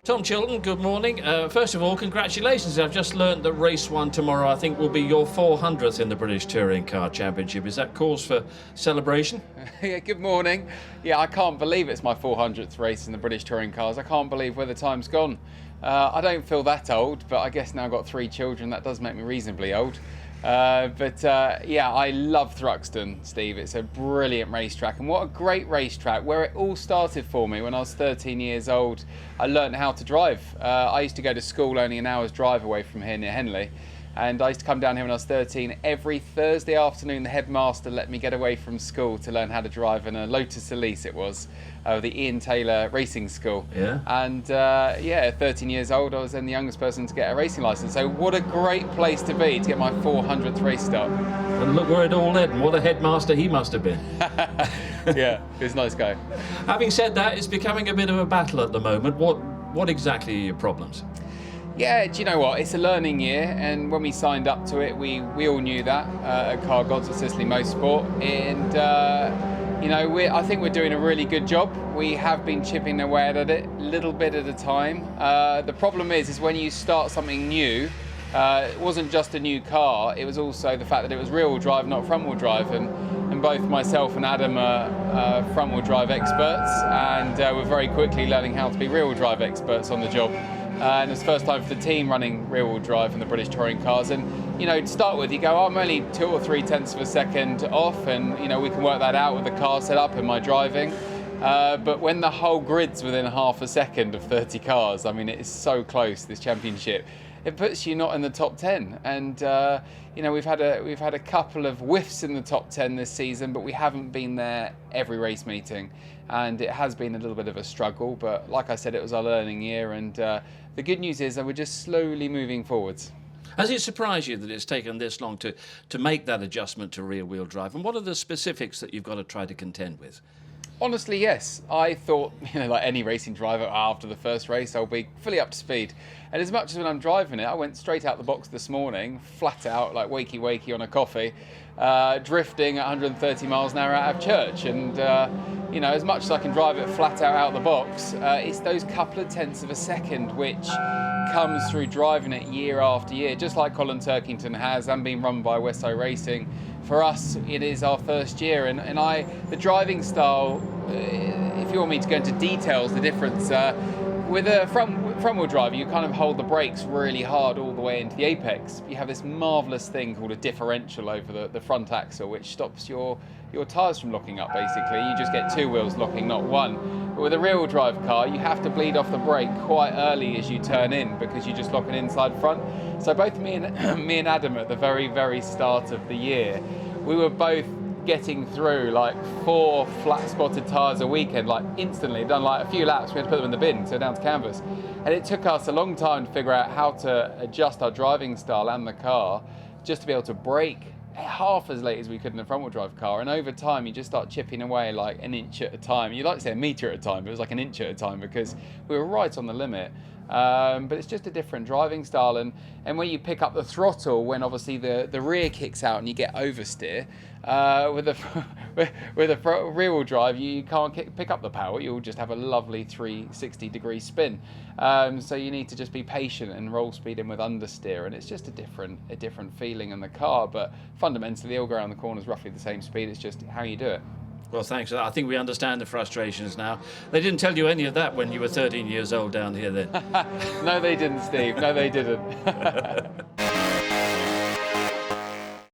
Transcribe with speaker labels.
Speaker 1: Tom Chilton, good morning. First of all, congratulations. I've just learned that race one tomorrow, I think, will be your 400th in the British Touring Car Championship. Is that cause for celebration?
Speaker 2: Yeah, good morning. Yeah, I can't believe it's my 400th race in the British Touring Cars. I can't believe where the time's gone. I don't feel that old, but I guess now I've got 3 children. That does make me reasonably old. Yeah, I love Thruxton, Steve. It's a brilliant racetrack, and what a great racetrack, where it all started for me when I was 13 years old. I learned how to drive. I used to go to school only an hour's drive away from here near Henley, and I used to come down here when I was 13. Every Thursday afternoon the headmaster let me get away from school to learn how to drive in a Lotus Elise. It was the Ian Taylor Racing School.
Speaker 1: Yeah.
Speaker 2: And yeah, 13 years old, I was then the youngest person to get a racing licence. So what a great place to be to get my 400th race start.
Speaker 1: And look where it all led, and what a headmaster he must have been.
Speaker 2: Yeah, he was a nice guy.
Speaker 1: Having said that, it's becoming a bit of a battle at the moment. What exactly are your problems?
Speaker 2: Yeah, do you know what? It's a learning year, and when we signed up to it, we all knew that at Car Gods at Sicily Motorsport, and you know, I think we're doing a really good job. We have been chipping away at it, a little bit at a time. The problem is when you start something new, it wasn't just a new car, it was also the fact that it was rear-wheel drive, not front-wheel drive, and both myself and Adam are front-wheel drive experts, and we're very quickly learning how to be rear-wheel drive experts on the job. And it's the first time for the team running rear-wheel drive in the British Touring Cars. And you know, to start with, you go, oh, I'm only 2 or 3 tenths of a second off, and you know, we can work that out with the car setup and my driving. But when the whole grid's within half a second of 30 cars, I mean, it is so close, this championship. It puts you not in the top 10, and you know, we've had a couple of whiffs in the top 10 this season, but we haven't been there every race meeting, and it has been a little bit of a struggle. But like I said, it was our learning year, and the good news is that we're just slowly moving forwards.
Speaker 1: Has it surprised you that it's taken this long to make that adjustment to rear-wheel drive, and what are the specifics that you've got to try to contend with?
Speaker 2: Honestly, yes. I thought, you know, like any racing driver, after the first race, I'll be fully up to speed. And as much as when I'm driving it, I went straight out the box this morning, flat out, like wakey on a coffee, drifting at 130 miles an hour out of church. And, you know, as much as I can drive it flat out the box, it's those couple of tenths of a second which comes through driving it year after year, just like Colin Turkington has, and being run by Wesso Racing. For us, it is our first year, and the driving style, if you want me to go into details, the difference, with a front-wheel drive, you kind of hold the brakes really hard all the way into the apex. You have this marvellous thing called a differential over the front axle, which stops your tyres from locking up, basically. You just get 2 wheels locking, not 1. But with a rear-wheel drive car, you have to bleed off the brake quite early as you turn in, because you just lock an inside front. So both me and Adam at the very start of the year, we were both getting through like 4 flat-spotted tyres a weekend, like instantly. Done like a few laps, we had to put them in the bin, so down to canvas. And it took us a long time to figure out how to adjust our driving style and the car just to be able to brake half as late as we could in a front-wheel drive car. And over time, you just start chipping away like an inch at a time. You like to say a metre at a time, but it was like an inch at a time, because we were right on the limit. But it's just a different driving style, and when you pick up the throttle, when obviously the rear kicks out and you get oversteer, with a rear-wheel drive, you can't pick up the power. You'll just have a lovely 360-degree spin. So you need to just be patient and roll speed in with understeer, and it's just a different feeling in the car. But fundamentally, they all go around the corners roughly the same speed. It's just how you do it.
Speaker 1: Well, thanks. I think we understand the frustrations now. They didn't tell you any of that when you were 13 years old down here then.
Speaker 2: No, they didn't, Steve. No, they didn't.